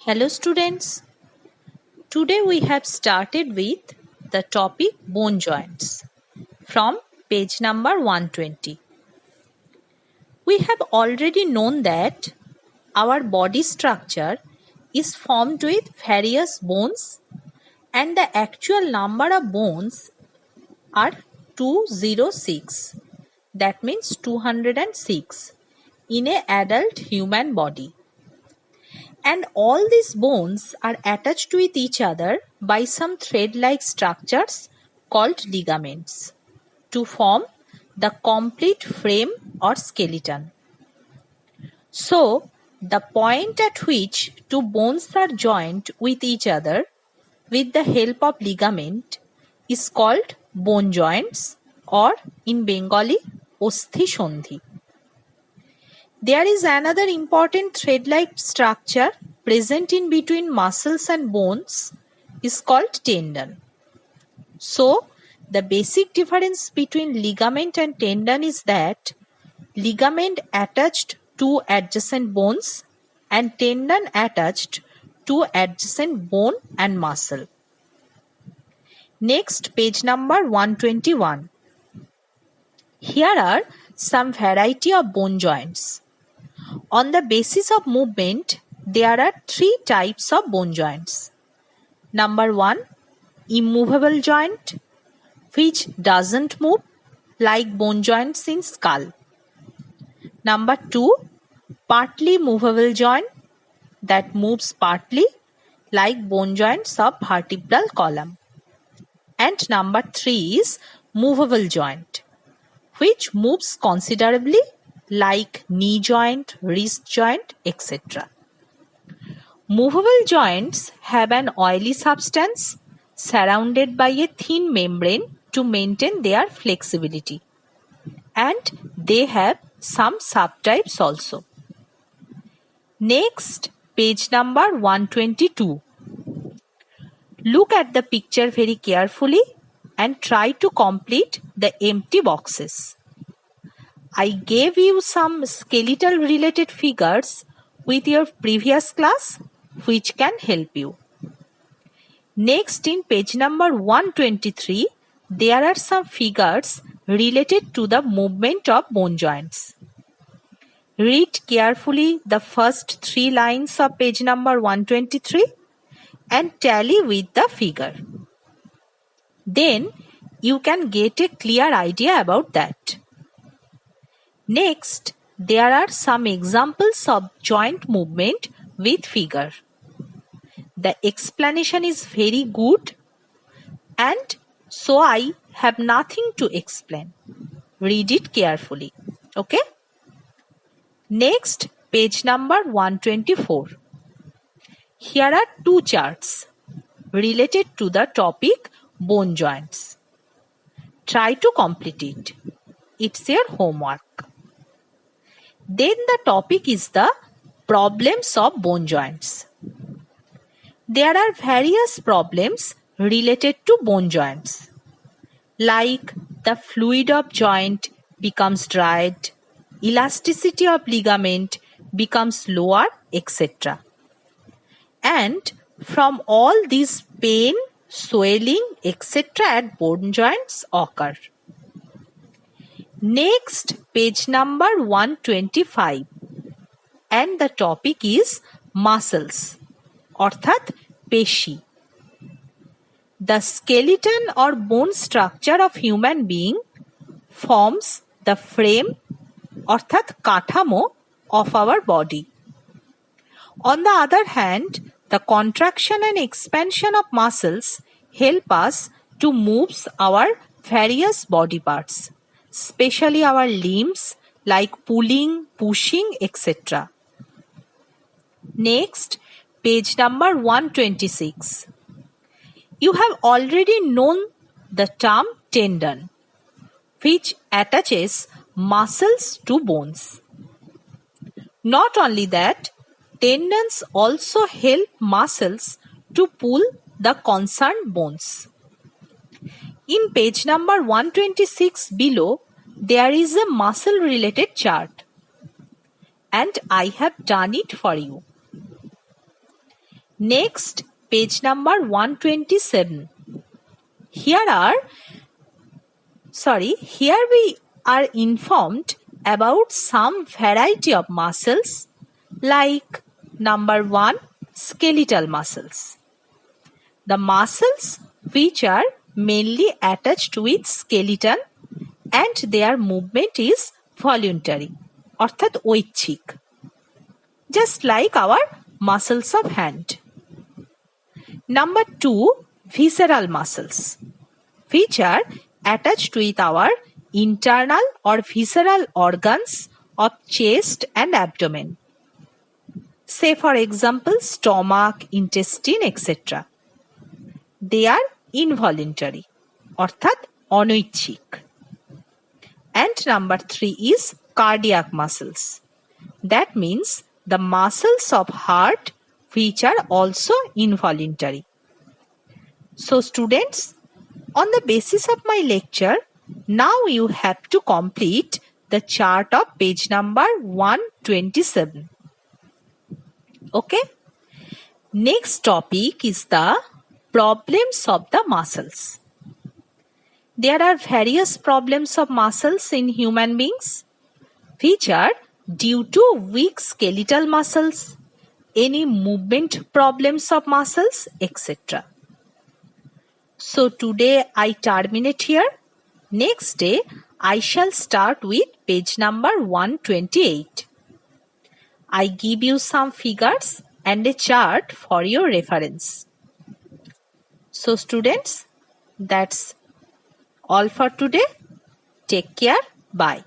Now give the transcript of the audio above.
Hello students, today we have started with the topic bone joints from page number 120. We have already known that our body structure is formed with various bones and the actual number of bones are 206. That means 206 in an adult human body. And all these bones are attached with each other by some thread-like structures called ligaments to form the complete frame or skeleton. So, the point at which two bones are joined with each other with the help of ligament is called bone joints, or in Bengali, Osthi Sandhi. There is another important thread-like structure present in between muscles and bones is called tendon. So, the basic difference between ligament and tendon is that ligament attached to adjacent bones and tendon attached to adjacent bone and muscle. Next, page number 121. Here are some variety of bone joints. On the basis of movement, there are three types of bone joints. Number 1, immovable joint, which doesn't move like bone joints in skull. Number 2, partly movable joint that moves partly like bone joints of vertebral column. And number 3 is movable joint, which moves considerably like knee joint, wrist joint, etc. Movable joints have an oily substance surrounded by a thin membrane to maintain their flexibility, and they have some subtypes also. Next, page number 122. Look at the picture very carefully and try to complete the empty boxes. I gave you some skeletal related figures with your previous class which can help you. Next, in page number 123, there are some figures related to the movement of bone joints. Read carefully the first 3 lines of page number 123 and tally with the figure. Then you can get a clear idea about that. Next, there are some examples of joint movement with figure. The explanation is very good, and so I have nothing to explain. Read it carefully. Okay? Next, page number 124. Here are 2 charts related to the topic bone joints. Try to complete it. It's your homework. Then the topic is the problems of bone joints. There are various problems related to bone joints, like the fluid of joint becomes dried, elasticity of ligament becomes lower, etc. And from all these pain, swelling, etc. at bone joints occur. Next, page number 125, and the topic is muscles, অর্থাৎ পেশি. The skeleton or bone structure of human being forms the frame, অর্থাৎ কাঠামো of our body. On the other hand, the contraction and expansion of muscles help us to move our various body parts, especially our limbs like pulling, pushing, etc. Next, page number 126. You have already known the term tendon, which attaches muscles to bones. Not only that, tendons also help muscles to pull the concerned bones. In page number 126 below, there is a muscle related chart, and I have done it for you. Next, page number 127. Here we are informed about some variety of muscles like number 1, skeletal muscles. The muscles which are mainly attached with skeleton and their movement is voluntary অর্থাৎ ঐচ্ছিক, just like our muscles of hand. Number 2, visceral muscles which are attached with our internal or visceral organs of chest and abdomen. Say for example stomach, intestine, etc. They are involuntary অর্থাৎ অনৈচ্ছিক. And number 3 is cardiac muscles. That means the muscles of heart which are also involuntary. So students, on the basis of my lecture, now you have to complete the chart of page number 127. Okay? Next topic is the problems of the muscles. There are various problems of muscles in human beings which are due to weak skeletal muscles, any movement problems of muscles, etc. So today I terminate here. Next day I shall start with page number 128. I give you some figures and a chart for your reference. So students, that's all for today. Take care. Bye.